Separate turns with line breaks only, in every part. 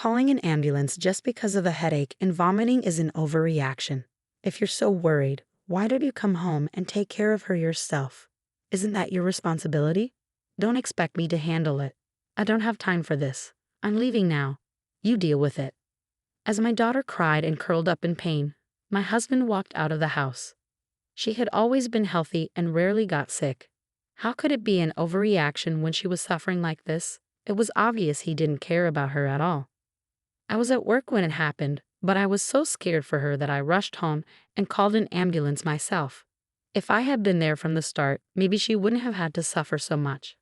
Calling an ambulance just because of a headache and vomiting is an overreaction. If you're so worried, why don't you come home and take care of her yourself? Isn't that your responsibility? Don't expect me to handle it. I don't have time for this. I'm leaving now. You deal with it. As my daughter cried and curled up in pain, my husband walked out of the house. She had always been healthy and rarely got sick. How could it be an overreaction when she was suffering like this? It was obvious he didn't care about her at all. I was at work when it happened, but I was so scared for her that I rushed home and called an ambulance myself. If I had been there from the start, maybe she wouldn't have had to suffer so much.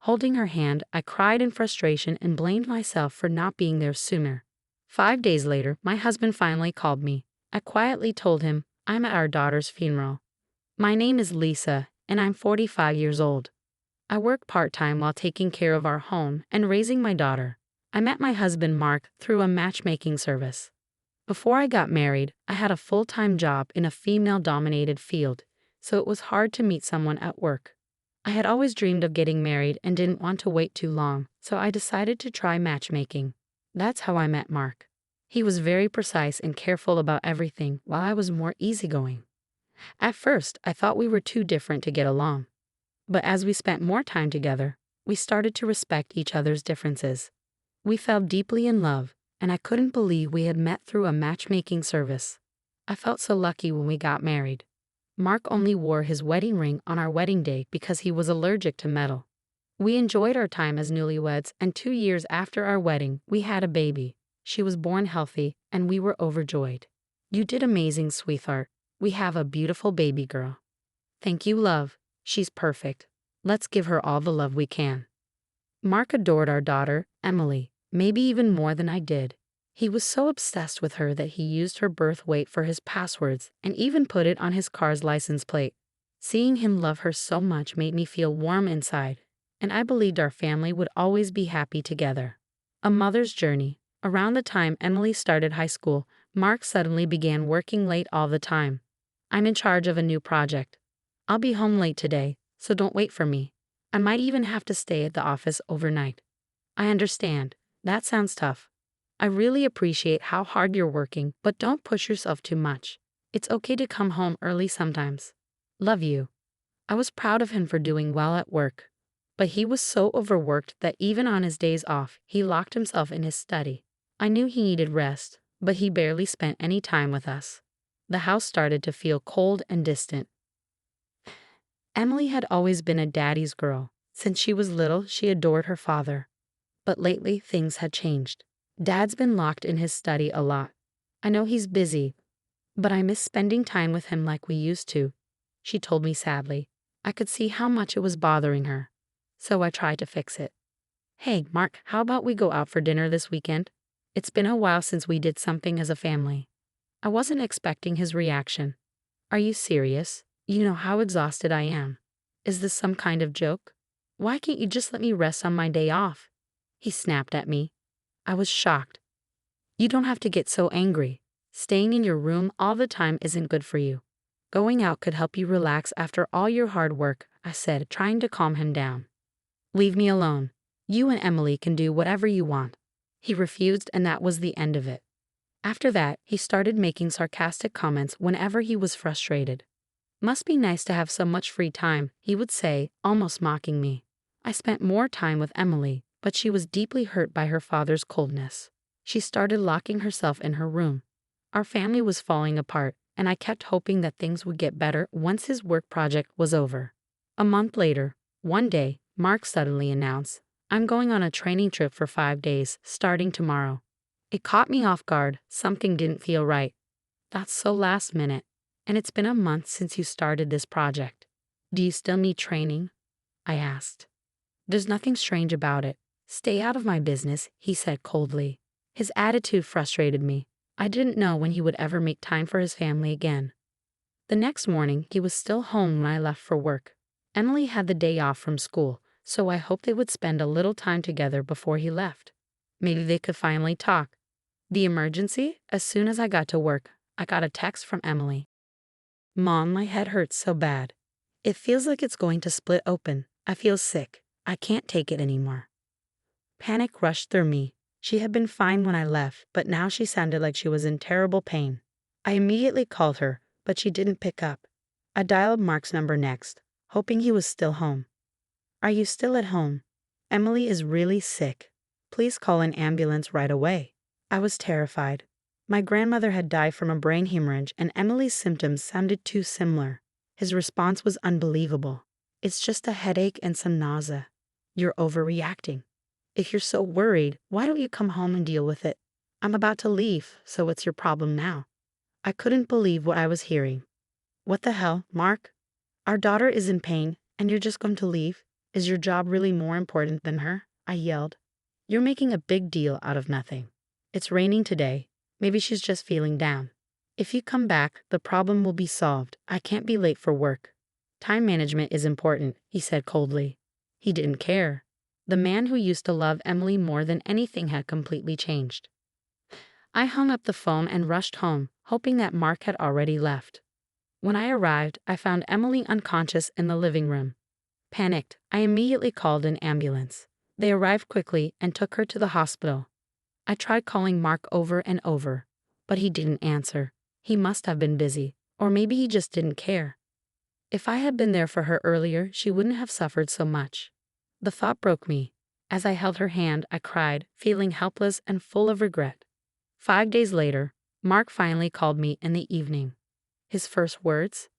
Holding her hand, I cried in frustration and blamed myself for not being there sooner. 5 days later, my husband finally called me. I quietly told him, I'm at our daughter's funeral. My name is Lisa, and I'm 45 years old. I work part-time while taking care of our home and raising my daughter. I met my husband Mark through a matchmaking service. Before I got married, I had a full-time job in a female-dominated field, so it was hard to meet someone at work. I had always dreamed of getting married and didn't want to wait too long, so I decided to try matchmaking. That's how I met Mark. He was very precise and careful about everything, while I was more easygoing. At first, I thought we were too different to get along. But as we spent more time together, we started to respect each other's differences. We fell deeply in love, and I couldn't believe we had met through a matchmaking service. I felt so lucky when we got married. Mark only wore his wedding ring on our wedding day because he was allergic to metal. We enjoyed our time as newlyweds, and 2 years after our wedding, we had a baby. She was born healthy, and we were overjoyed. You did amazing, sweetheart. We have a beautiful baby girl. Thank you, love. She's perfect. Let's give her all the love we can. Mark adored our daughter, Emily, maybe even more than I did. He was so obsessed with her that he used her birth weight for his passwords and even put it on his car's license plate. Seeing him love her so much made me feel warm inside, and I believed our family would always be happy together. A mother's journey. Around the time Emily started high school, Mark suddenly began working late all the time. I'm in charge of a new project. I'll be home late today, so don't wait for me. I might even have to stay at the office overnight. I understand. That sounds tough. I really appreciate how hard you're working, but don't push yourself too much. It's okay to come home early sometimes. Love you. I was proud of him for doing well at work. But he was so overworked that even on his days off, he locked himself in his study. I knew he needed rest, but he barely spent any time with us. The house started to feel cold and distant. Emily had always been a daddy's girl. Since she was little, she adored her father. But lately, things had changed. Dad's been locked in his study a lot. I know he's busy, but I miss spending time with him like we used to, she told me sadly. I could see how much it was bothering her, so I tried to fix it. Hey, Mark, how about we go out for dinner this weekend? It's been a while since we did something as a family. I wasn't expecting his reaction. Are you serious? You know how exhausted I am. Is this some kind of joke? Why can't you just let me rest on my day off? He snapped at me. I was shocked. You don't have to get so angry. Staying in your room all the time isn't good for you. Going out could help you relax after all your hard work, I said, trying to calm him down. Leave me alone. You and Emily can do whatever you want. He refused, and that was the end of it. After that, he started making sarcastic comments whenever he was frustrated. Must be nice to have so much free time, he would say, almost mocking me. I spent more time with Emily, but she was deeply hurt by her father's coldness. She started locking herself in her room. Our family was falling apart, and I kept hoping that things would get better once his work project was over. A month later, one day, Mark suddenly announced, I'm going on a training trip for 5 days, starting tomorrow. It caught me off guard. Something didn't feel right. That's so last minute, and it's been a month since you started this project. Do you still need training? I asked. There's nothing strange about it. Stay out of my business, he said coldly. His attitude frustrated me. I didn't know when he would ever make time for his family again. The next morning, he was still home when I left for work. Emily had the day off from school, so I hoped they would spend a little time together before he left. Maybe they could finally talk. The emergency? As soon as I got to work, I got a text from Emily. Mom, my head hurts so bad. It feels like it's going to split open. I feel sick. I can't take it anymore. Panic rushed through me. She had been fine when I left, but now she sounded like she was in terrible pain. I immediately called her, but she didn't pick up. I dialed Mark's number next, hoping he was still home. Are you still at home? Emily is really sick. Please call an ambulance right away. I was terrified. My grandmother had died from a brain hemorrhage, and Emily's symptoms sounded too similar. His response was unbelievable. It's just a headache and some nausea. You're overreacting. If you're so worried, why don't you come home and deal with it? I'm about to leave, so what's your problem now? I couldn't believe what I was hearing. What the hell, Mark? Our daughter is in pain, and you're just going to leave? Is your job really more important than her? I yelled. You're making a big deal out of nothing. It's raining today. Maybe she's just feeling down. If you come back, the problem will be solved. I can't be late for work. Time management is important, he said coldly. He didn't care. The man who used to love Emily more than anything had completely changed. I hung up the phone and rushed home, hoping that Mark had already left. When I arrived, I found Emily unconscious in the living room. Panicked, I immediately called an ambulance. They arrived quickly and took her to the hospital. I tried calling Mark over and over, but he didn't answer. He must have been busy, or maybe he just didn't care. If I had been there for her earlier, she wouldn't have suffered so much. The thought broke me. As I held her hand, I cried, feeling helpless and full of regret. 5 days later, Mark finally called me in the evening. His first words?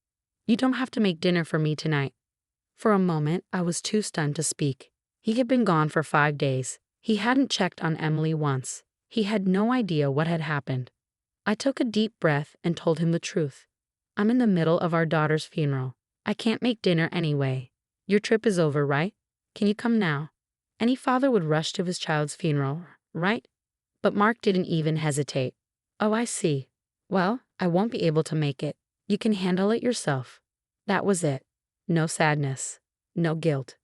You don't have to make dinner for me tonight. For a moment, I was too stunned to speak. He had been gone for 5 days. He hadn't checked on Emily once. He had no idea what had happened. I took a deep breath and told him the truth. I'm in the middle of our daughter's funeral. I can't make dinner anyway. Your trip is over, right? Can you come now? Any father would rush to his child's funeral, right? But Mark didn't even hesitate. Oh, I see. Well, I won't be able to make it. You can handle it yourself. That was it. No sadness. No guilt.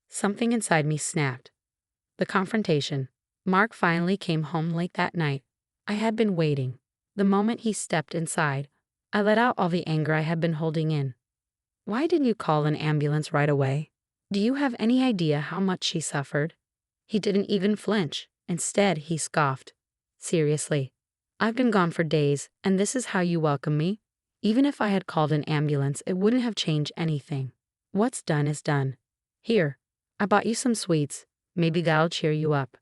Something inside me snapped. The confrontation. Mark finally came home late that night. I had been waiting. The moment he stepped inside, I let out all the anger I had been holding in. Why didn't you call an ambulance right away? Do you have any idea how much she suffered? He didn't even flinch. Instead, he scoffed. Seriously, I've been gone for days, and this is how you welcome me? Even if I had called an ambulance, it wouldn't have changed anything. What's done is done. Here, I bought you some sweets. Maybe that'll cheer you up.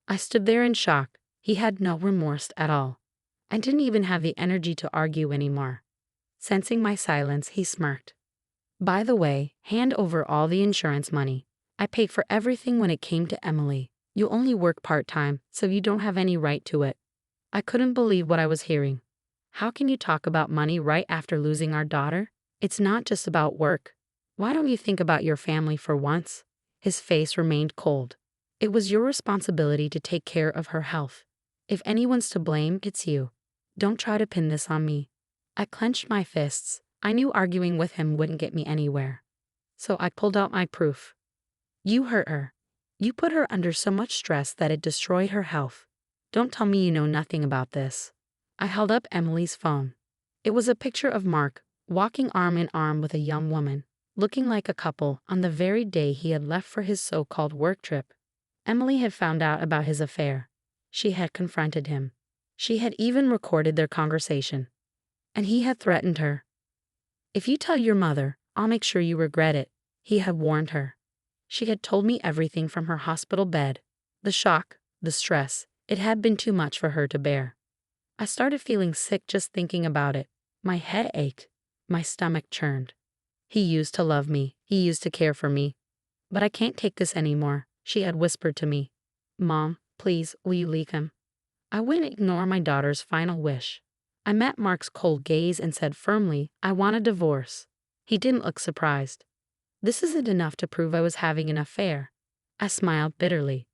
I stood there in shock. He had no remorse at all. I didn't even have the energy to argue anymore. Sensing my silence, he smirked. By the way, hand over all the insurance money. I paid for everything when it came to Emily. You only work part-time, so you don't have any right to it. I couldn't believe what I was hearing. How can you talk about money right after losing our daughter? It's not just about work. Why don't you think about your family for once? His face remained cold. It was your responsibility to take care of her health. If anyone's to blame, it's you. Don't try to pin this on me. I clenched my fists. I knew arguing with him wouldn't get me anywhere. So I pulled out my proof. You hurt her. You put her under so much stress that it destroyed her health. Don't tell me you know nothing about this. I held up Emily's phone. It was a picture of Mark, walking arm in arm with a young woman, looking like a couple on the very day he had left for his so-called work trip. Emily had found out about his affair. She had confronted him. She had even recorded their conversation. And he had threatened her. If you tell your mother, I'll make sure you regret it, he had warned her. She had told me everything from her hospital bed. The shock, the stress, it had been too much for her to bear. I started feeling sick just thinking about it. My head ached. My stomach churned. He used to love me. He used to care for me. But I can't take this anymore, she had whispered to me. Mom, please, will you leave him? I wouldn't ignore my daughter's final wish. I met Mark's cold gaze and said firmly, I want a divorce. He didn't look surprised. This isn't enough to prove I was having an affair. I smiled bitterly.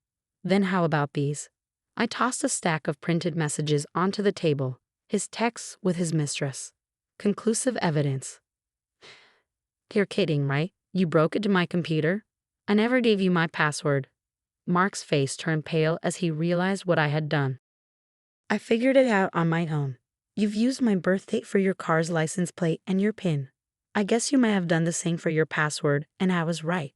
Then how about these? I tossed a stack of printed messages onto the table, his texts with his mistress. Conclusive evidence. You're kidding, right? You broke into my computer? I never gave you my password. Mark's face turned pale as he realized what I had done. I figured it out on my own. You've used my birth date for your car's license plate and your PIN. I guess you may have done the same for your password, and I was right.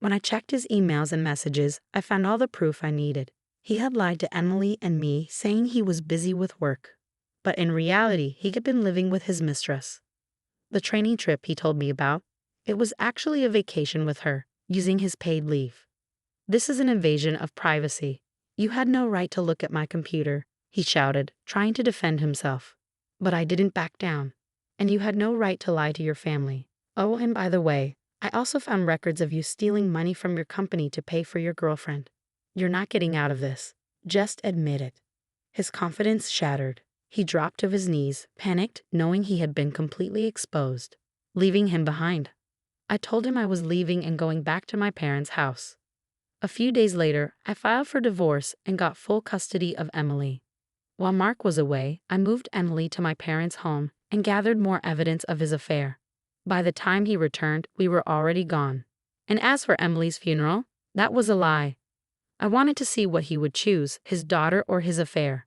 When I checked his emails and messages, I found all the proof I needed. He had lied to Emily and me, saying he was busy with work. But in reality, he had been living with his mistress. The training trip he told me about, it was actually a vacation with her, using his paid leave. This is an invasion of privacy. You had no right to look at my computer, he shouted, trying to defend himself. But I didn't back down. And you had no right to lie to your family. Oh, and by the way, I also found records of you stealing money from your company to pay for your girlfriend. You're not getting out of this. Just admit it. His confidence shattered. He dropped to his knees, panicked, knowing he had been completely exposed, leaving him behind. I told him I was leaving and going back to my parents' house. A few days later, I filed for divorce and got full custody of Emily. While Mark was away, I moved Emily to my parents' home and gathered more evidence of his affair. By the time he returned, we were already gone. And as for Emily's funeral, that was a lie. I wanted to see what he would choose, his daughter or his affair.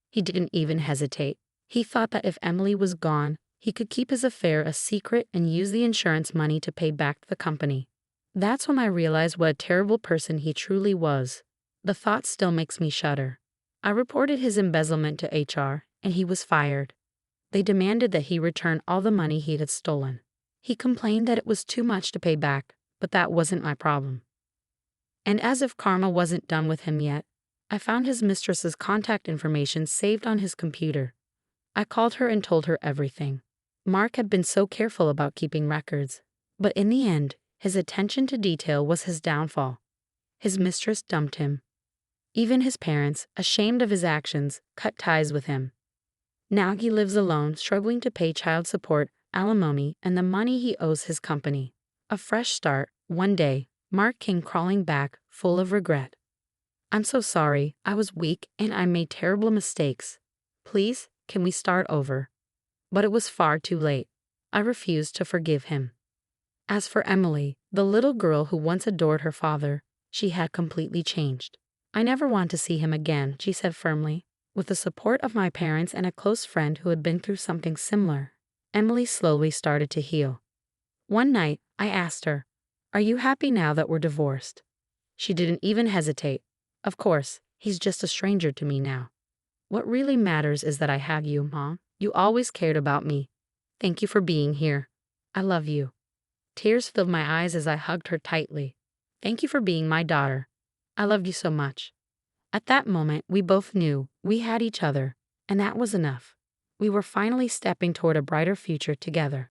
He didn't even hesitate. He thought that if Emily was gone, he could keep his affair a secret and use the insurance money to pay back the company. That's when I realized what a terrible person he truly was. The thought still makes me shudder. I reported his embezzlement to HR, and he was fired. They demanded that he return all the money he had stolen. He complained that it was too much to pay back, but that wasn't my problem. And as if karma wasn't done with him yet, I found his mistress's contact information saved on his computer. I called her and told her everything. Mark had been so careful about keeping records, but in the end, his attention to detail was his downfall. His mistress dumped him. Even his parents, ashamed of his actions, cut ties with him. Now he lives alone, struggling to pay child support, alimony, and the money he owes his company. A fresh start. One day, Mark came crawling back, full of regret. I'm so sorry, I was weak and I made terrible mistakes. Please, can we start over? But it was far too late. I refused to forgive him. As for Emily, the little girl who once adored her father, she had completely changed. I never want to see him again, she said firmly. With the support of my parents and a close friend who had been through something similar, Emily slowly started to heal. One night, I asked her, "Are you happy now that we're divorced?" She didn't even hesitate. Of course, he's just a stranger to me now. What really matters is that I have you, Mom. You always cared about me. Thank you for being here. I love you. Tears filled my eyes as I hugged her tightly. Thank you for being my daughter. I love you so much. At that moment, we both knew we had each other, and that was enough. We were finally stepping toward a brighter future together.